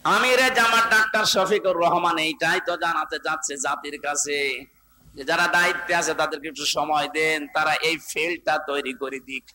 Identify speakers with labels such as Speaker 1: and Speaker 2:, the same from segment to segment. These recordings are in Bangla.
Speaker 1: আমিরে জামাত ডাক্তার শফিকুর রহমান এইটাই তো জানাতে যাচ্ছে জাতির কাছে, যে যারা দায়িত্বে আছে তাদেরকে একটু সময় দেন, তারা এই ফিল্ডটা তৈরি করে দিক।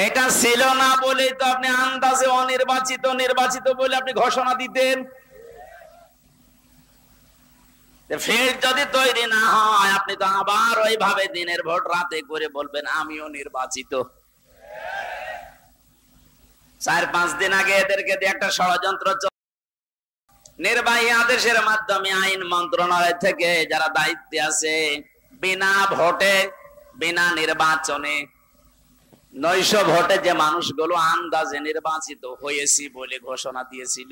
Speaker 1: এটা ছিল না বলেই তো আপনি আন্দাজে অনির্বাচিত নির্বাচিত বলে আপনি ঘোষণা দিতেন। ফিল্ড যদি তৈরি না হয়, আপনি তো আবার ওইভাবে দিনের ভোট রাতে করে বলবেন আমিও নির্বাচিত। 4-5 দিন আগে এদেরকে দিয়ে একটা ষড়যন্ত্র, নির্বাহী আদেশের মাধ্যমে আইন মন্ত্রণালয় থেকে যারা দায়িত্বে আছে, বিনা ভোটে বিনা নির্বাচনে নৈশ ভোটে যে মানুষগুলো আন্দাজে নির্বাচিত হয়েছি বলে ঘোষণা দিয়েছিল,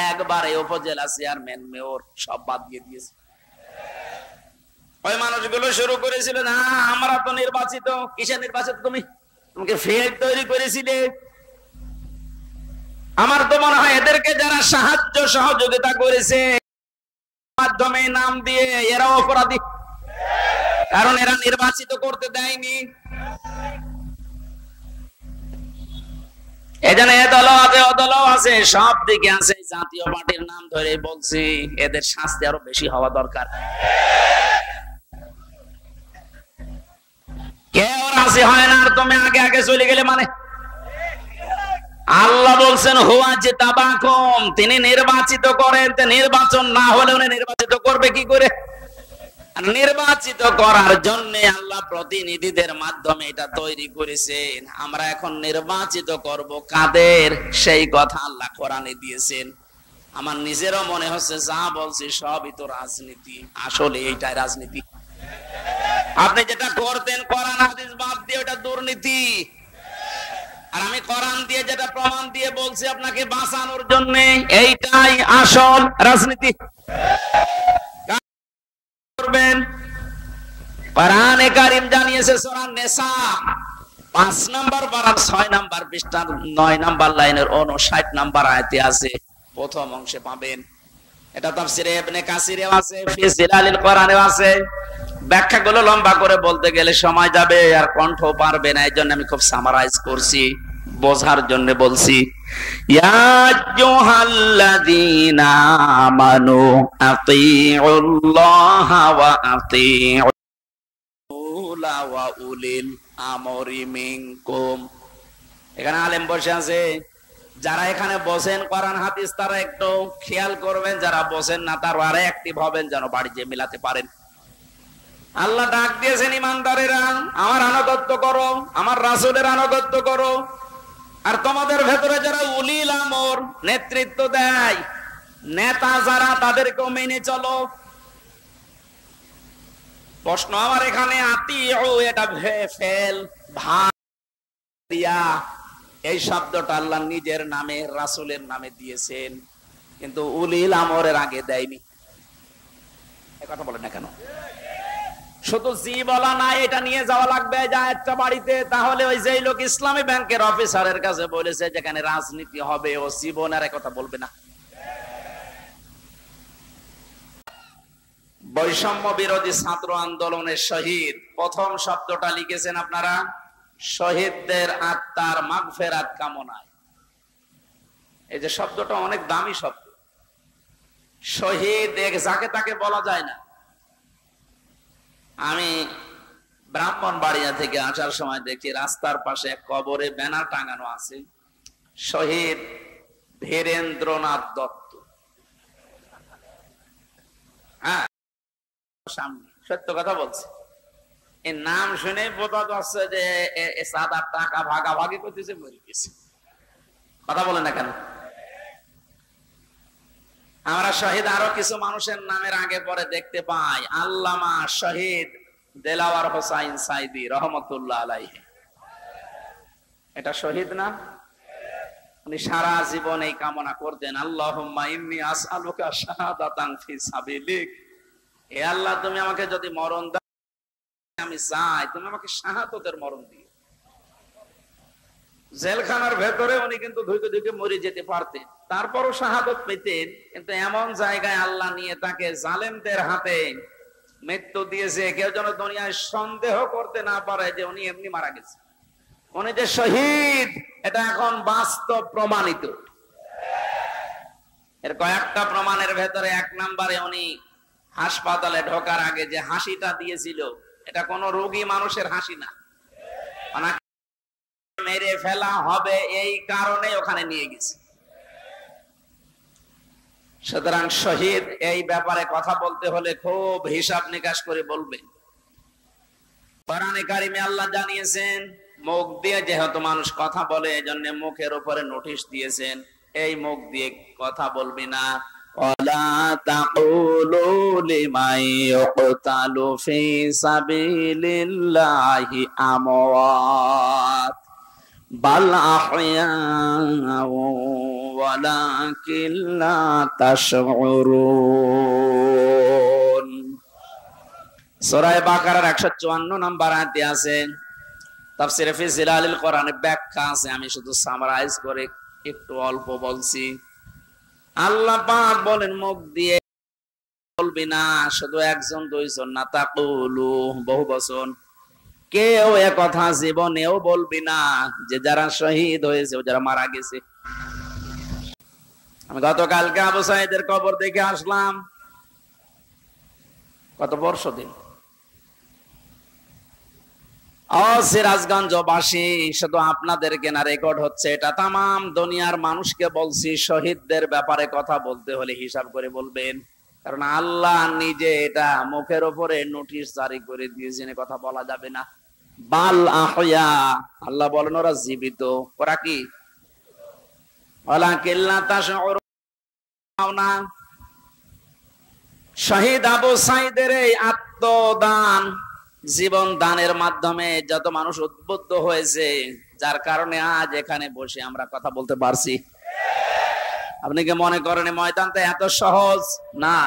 Speaker 1: একবারে উপজেলা চেয়ারম্যান মেয়র সব বাদ দিয়ে দিয়েছে। ওই মানুষগুলো শুরু করেছিল, না আমরা তো নির্বাচিত। কিসে নির্বাচিত? তুমি তোমাকে ফিল্ড তৈরি করেছিলে। আমার তো মনে হয় এদেরকে যারা সাহায্য সহযোগিতা করেছে মাধ্যমে নাম দিয়ে এরা অপরাধী, কারণ এরা নির্বাচিত করতে দেয়নি। এখানে এ দল আছে ও দল আছে, সব দিকে আছে। জাতীয় পার্টির নাম ধরে বলছি, এদের শাস্তি আরো বেশি হওয়া দরকার। কেউ রাজি হয় না, আর তুমি আগে আগে চলে গেলে মানে। আল্লাহ বলছেন হুয়া জিতাবাকুম, তিনি নির্বাচিত করেন। নির্বাচন না হলে উনি নির্বাচিত করবে কি করে? নির্বাচিত করার জন্য আল্লাহ প্রতিনিধিদের মাধ্যমে এটা তৈরি করেছেন। আমরা এখন নির্বাচিত করব কাদের, সেই কথা আল্লাহ কোরআনে দিয়েছেন। আমার নিজেরও মনে হচ্ছে যা বলছি সবই তো রাজনীতি। আসলে এইটাই রাজনীতি। আপনি যেটা করতেন কোরআন হাদিস বাদ দিয়ে, ওটা দুর্নীতি। আর আমি কোরআন দিয়ে যেটা প্রমাণ দিয়ে বলছি আপনাকে বাঁচানোর জন্য, এইটাই আসল রাজনীতি। করবেন কোরআনে কারীম জানিয়েছে সূরা নিসা 5 নম্বর পারার 6 নম্বর পৃষ্ঠার 9 নম্বর লাইনের 59 নম্বর আয়াতে আছে, প্রথম অংশে পাবেন। এটা তাফসীরে ইবনে কাসিরেও আছে, ফি জিলালিল কোরআনেও আছে। ব্যাখ্যাগুলো লম্বা করে বলতে গেলে সময় যাবে আর কণ্ঠ পারবে না, এইজন্য আমি খুব সামারাইজ করছি, বোঝার জন্য বলছি। ইয়া আইয়ুহাল্লাযীনা আমানু আতিউল্লাহা ওয়া আতিউল ওয়া উলিল আমরি মিনকুম। এখানে আলেম বসে আছে, যারা এখানে বসেন কোরআন হাদিস তারা একটু খেয়াল করবেন, যারা বসেন না তারা আরো অ্যাক্টিভ হবেন, যেন বাড়ি যেয়ে মিলাতে পারেন। আল্লাহ ডাক দিয়েছেন ইমানদারেরা, আমার আনুগত্য করো, আমার রাসূলের আনুগত্য করো। আর তোমাদের ভেতরে যারা উলিল আমর, নেতৃত্ব দেয়, নেতা যারা, তাদেরকেও মেনে চলো। প্রশ্ন আমার এখানে, আতিউ এটা ফেল ভাইয়া, এই শব্দটা আল্লাহ নিজের নামে রাসূলের নামে দিয়েছেন, কিন্তু উলিল আমরের আগে দেয়নি। এই কথা বলেন না কেন? শুধু জি বলা না, এটা নিয়ে যাওয়া লাগবে যা একটা বাড়িতে। তাহলে ওই যে লোক ইসলামী ব্যাংকের অফিসারের কাছে বলেছে যেখানে রাজনীতি হবে, ও জীবনের কথা বলবে না। বৈষম্য বিরোধী ছাত্র আন্দোলনের শহীদ, প্রথম শব্দটা লিখেছেন আপনারা শহীদদের আত্মার মাগফিরাত কামনায়। এই যে শব্দটা অনেক দামি শব্দ। শহীদ যাকে তাকে বলা যায় না। আমি ব্রাহ্মণবাড়িয়া থেকে আসার সময় দেখি রাস্তার পাশে এক কবরে ব্যানার টাঙানো আছে, শহীদ ধীরেন্দ্রনাথ দত্ত। হ্যাঁ, সত্য কথা বলছি। এই নাম শুনে বোঝা যাচ্ছে যে সাদা টাকা ভাগাভাগি করতেছে, মরে গেছে। কথা বলে না কেন? আমরা শহীদ আরো কিছু মানুষের নামের আগে পরে দেখতে পাই। আল্লামা শহীদ দেলাওয়ার হোসাইন সাইদি রহমতুল্লাহ আলাইহি, এটা শহীদ না? উনি সারা জীবন এই কামনা করতেন, আল্লাহুম্মা ইন্নী আসআলুকা শাহাদাতান ফি সাবিলিক। হে আল্লাহ, তুমি আমাকে যদি মরণ দাও, আমি চাই তুমি আমাকে শাহাদাতের মরণ দিও। জেলখানার ভেতরে উনি কিন্তু ধুকে ধুকে মরে যেতে পারতেন, তারপরও শাহাদত পেতেন। কিন্তু এমন জায়গায় আল্লাহ নিয়ে তাকে জালেমদের হাতে মৃত্যু দিয়েছে, কেউ যেন দুনিয়ায় সন্দেহ করতে না পারে যে উনি এমনি মারা গেছে। উনি যে শহীদ, এটা এখন বাস্তব প্রমাণিত। এর কয়েকটা প্রমাণের ভেতরে এক নম্বরে উনি হাসপাতালে ঢোকার আগে যে হাসিটা দিয়েছিল, এটা কোন রোগী মানুষের হাসি না, মেরে ফেলা হবে এই কারণে ওখানে নিয়ে গেছে। সুতরাং শহীদ এই ব্যাপারে কথা বলতে হলে খুব হিসাব নিকাশ করে বলবেন। কোরআনে কারিমে আল্লাহ জানিয়েছেন, মুখ দিয়ে যেহেতু মানুষ কথা বলে, এজন্য মুখের উপরে নোটিশ দিয়েছেন, এই মুখ দিয়ে কথা বলবি না। ওয়ালা তাকুলু লিমান ইউকতালু ফি সাবিলিল্লাহি আমওয়াত বাল আহইয়াউ ওয়ালাকিন লা তাশউরুন। সূরা বাকারার 154 নম্বর আয়াতে আছে, তাফসীরে ফি জিলালিল কোরআনে ব্যাখ্যা আছে, আমি শুধু সামারাইজ করে একটু অল্প বলছি। আল্লাহ পাক বলেন মুখ দিয়ে বলবি না, শুধু একজন দুইজন না, তাকুলু বহু বচন, কেউ এ কথা জীবনেও বলবি না যে যারা শহীদ হয়েছে, যারা মারা গেছে। আমি গতকালকে আবু সাঈদের কবর দেখে আসলাম, কত বর্ষ দিন। সিরাজগঞ্জবাসী, শুধু আপনাদেরকে না, রেকর্ড হচ্ছে এটা, তামাম দুনিয়ার মানুষকে বলছি, শহীদদের ব্যাপারে কথা বলতে হলে হিসাব করে বলবেন, কারণ আল্লাহ নিজে এটা মুখের উপরে নোটিশ জারি করে দিয়েছেন, কথা বলা যাবে না। বাল আহইয়া, আল্লাহ বলেন ওরা জীবিত, ওরা কি ওয়ালাকিন লা তাশউরুন। শহীদ আবু সাঈদের এই আত্মদান, জীবন দানের মাধ্যমে যত মানুষ উদ্বুদ্ধ হয়েছে, যার কারণে আজ এখানে বসে আমরা কথা বলতে পারছি। আপনি কি মনে করেন ময়দানটা এত সহজ না?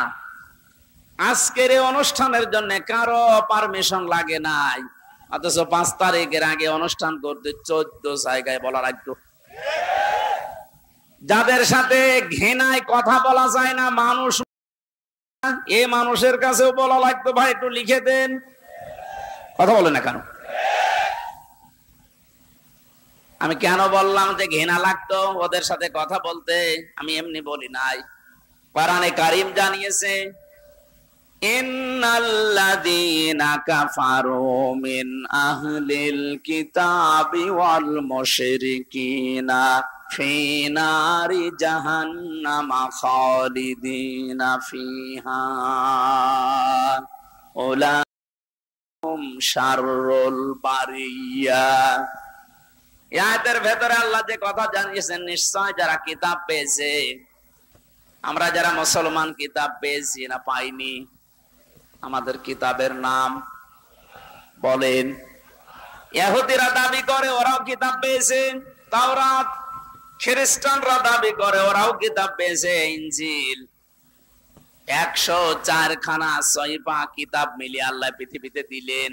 Speaker 1: আজকের এই অনুষ্ঠানের জন্য কারো পারমিশন লাগে নাই, অথচ 5 তারিখের আগে অনুষ্ঠান করতে 14 জায়গায় বলা লাগতো। যাদের সাথে ঘৃণায় কথা বলা যায় না মানুষ, এই মানুষের কাছেও বলা লাগতো, ভাই একটু লিখে দেন। কথা বলে না কেন? আমি কেন বললাম যে ঘৃণা লাগতো ওদের সাথে কথা বলতে? আমি এমনি বলি নাই, কোরআনে কারীম জানিয়েছে, ইন্নাল্লাযীনা কাফারু মিন আহলিল কিতাবি ওয়াল মুশরিকিনা ফি নারি জাহান্নামা খালিদিনা ফিহা উলাইকুম শাররুল বারিয়া। এই আয়াতের ভেতরে আল্লাহ যে কথা জানিয়েছেন, নিশ্চয় যারা কিতাব পেয়েছে, আমরা যারা মুসলমান কিতাব পেয়েছি না পাইনি? আমাদের কিতাবের নাম বলেন। ইহুদিরা দাবি করে ওরাও কিতাব পেয়েছে তাওরাত, খ্রিস্টানরা দাবি করে ওরাও কিতাব পেয়েছে ইনজিল। 104 খানা সহিফা কিতাব মিলিয়ে আল্লাহ পৃথিবীতে দিলেন।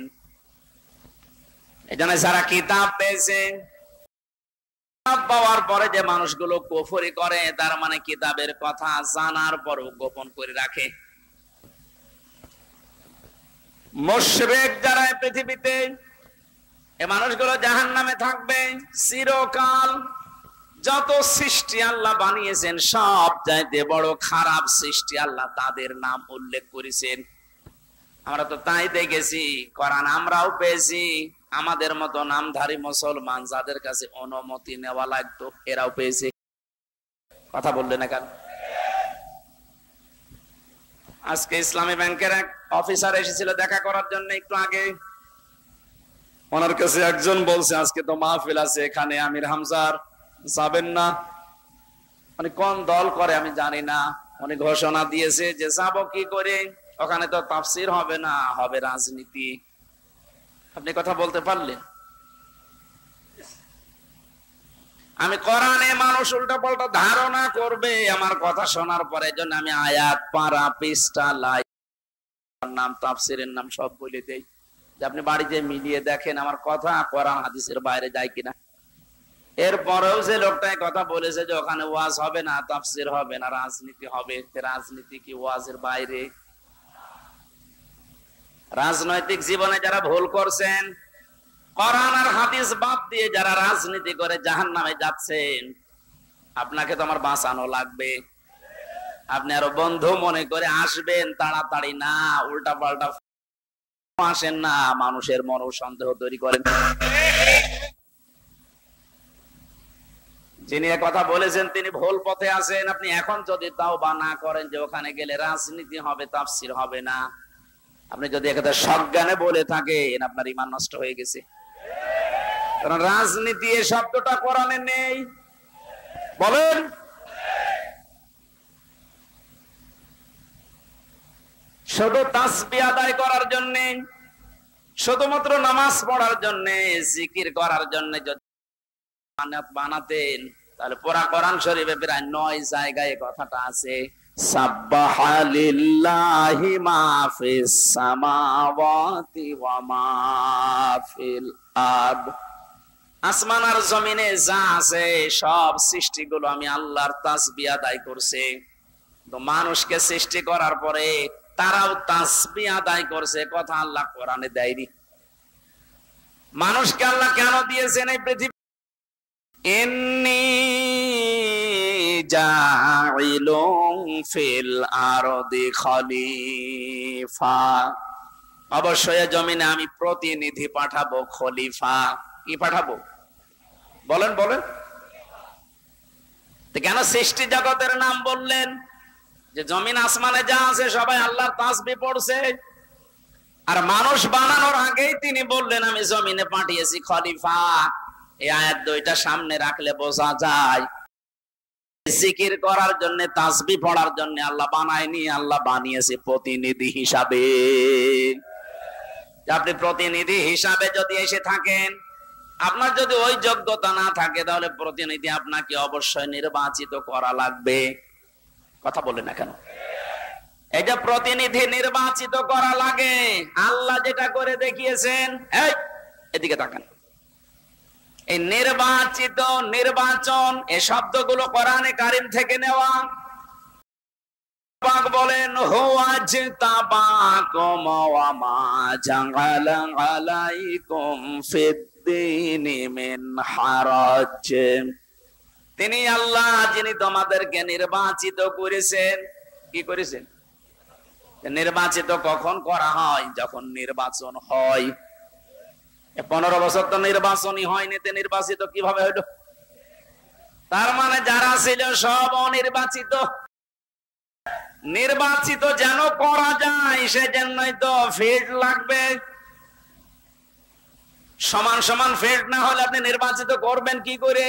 Speaker 1: এজন্য যারা কিতাব পেয়েছে, পাওয়ার পরে যে মানুষগুলো কুফরি করে, তার মানে কিতাবের কথা জানার পরও গোপন করে রাখে। মুশরিক যারা পৃথিবীতে, এই মানুষগুলো জাহান্নামে থাকবে চিরকাল। যত সৃষ্টি আল্লাহ বানিয়েছেন, সব চাইতে বড় খারাপ সৃষ্টি আল্লাহ তাদের নাম উল্লেখ করেছেন। আমরা তো তাই দেখেছি, কোরআন আমরাও পেয়েছি। আমাদের মতো নামধারী মুসলমান যাদের কাছে অনুমতি নেওয়া লাগতো, এরাও পেয়েছে। কথা বললেন না কেন? আজকে ইসলামী ব্যাংকের এক অফিসার এসেছিল দেখা করার জন্য একটু আগে। ওনার কাছে একজন বলছে, আজকে তো মাহফিল আছে এখানে, আমির হামজার যাবেন না? মানে কোন দল করে আমি জানি না, উনি ঘোষণা দিয়েছে যে যাবো কি করে, ওখানে তো তাফসীর হবে না, হবে রাজনীতি। আপনি কথা বলতে পারলেন? আমি কোরআনে মানুষ উল্টা পাল্টা ধারণা করবে আমার কথা শোনার পরে, জন্য আমি আয়াত, পারা, পৃষ্ঠা, লাইন, নাম, তাফসীরের নাম সব বলে দেই, যে আপনি বাড়িতে মিলিয়ে দেখেন আমার কথা কোরআন হাদিসের বাইরে যায় কিনা। এরপরেও যে লোকটা কথা বলেছে যে ওখানে ওয়াজ হবে না, তাফসীর হবে না, রাজনীতি হবে, রাজনীতি কি ওয়াজের বাইরে? রাজনৈতিক জীবনে যারা ভুল করছেন, কোরআন আর হাদিস বাদ দিয়ে যারা রাজনীতি করে জাহান্নামে যাচ্ছেন, আপনাকে তো আমার বাঁচানো লাগবে। আপনি আরো বন্ধু মনে করে আসবেন, তাড়াতাড়ি না, উল্টা পাল্টা আসেন না, মানুষের মনও সন্দেহ তৈরি করেন। যিনি কথা বলেছেন তিনি ভুল পথে আছেন। আপনি এখন যদি তাওবা না করেন যে ওখানে গেলে রাজনীতি হবে, তাফসীর হবে না, আপনি যদি একটা সজ্ঞানে বলে থাকেন, আপনার ঈমান নষ্ট হয়ে গেছে। কারণ রাজনীতি এই শব্দটা কোরআনে নেই। বলেন, শুধু তাসবিহ আদায় করার জন্য, শুধুমাত্র নামাজ পড়ার জন্য, জিকির করার জন্য যদি বানাতেন, তাহলে পুরা কোরআন শরীফে প্রায় 9 জায়গায় কথাটা আছে, সাব্বাহা লিল্লাহি মা ফিস সামাওয়াতি ওয়া মা ফিল আরদ। আসমান আর জমিনে যা আছে সব সৃষ্টিগুলো আমি আল্লাহর তাসবিহ আদায় করছে। তো মানুষকে সৃষ্টি করার পরে তারাও তাসবিহ আদায় করছে, কথা আল্লাহ কোরআনে দেয়নি। মানুষকে আল্লাহ কেন দিয়েছেন এই পৃথিবী? ইন্নী জাইলুন ফিল আরদি খলিফা, অবশ্যই জমিনে আমি প্রতিনিধি পাঠাবো, খলিফা। কি পাঠাবো? বলেন বলেন। কেন সৃষ্টি জগতের নাম বললেন? যে জমিন আসমানে যা আছে সবাই আল্লাহর তাসবিহ পড়ছে, আর মানুষ বানানোর আগেই তিনি বললেন আমি জমিনে পাঠিয়েছি খলিফা। এই আয়াত দুইটা সামনে রাখলে বোঝা যায় জিকির করার জন্য, তাসবিহ পড়ার জন্য আল্লাহ বানায়নি, আল্লাহ বানিয়েছে প্রতিনিধি হিসাবে। আপনি প্রতিনিধি হিসাবে যদি এসে থাকেন, আপনার যদি ওই যোগ্যতা না থাকে, তাহলে প্রতিনিধি আপনাকে অবশ্যই নির্বাচিত করা লাগবে। কথা বলে না কেন? এটা প্রতিনিধি নির্বাচিত করা লাগে। আল্লাহ যেটা করে দেখিয়েছেন, এই এদিকে তাকান, এই নির্বাচিত, নির্বাচন, এই শব্দগুলো কোরআনে কারীম থেকে নেওয়া। পাক বলেন হুয়াজতাবাকুম ওয়া মা জাআলা আলাইকুম ফিদ্দীনি মিন হারাজ। তিনি আল্লাহ যিনি তোমাদেরকে নির্বাচিত করেছেন। কি করেছেন? নির্বাচিত কখন করা হয়? যখন নির্বাচন হয়। 15 বছর তো নির্বাচনই হয়নি, নির্বাচিত কিভাবে হইল? তার মানে যারা ছিল সব অনির্বাচিত। নির্বাচিত যেন করা যায় সেজন্যই তো ফিল্ড লাগবে। সমান সমান ফিল্ড না হলে আপনি নির্বাচিত করবেন কি করে?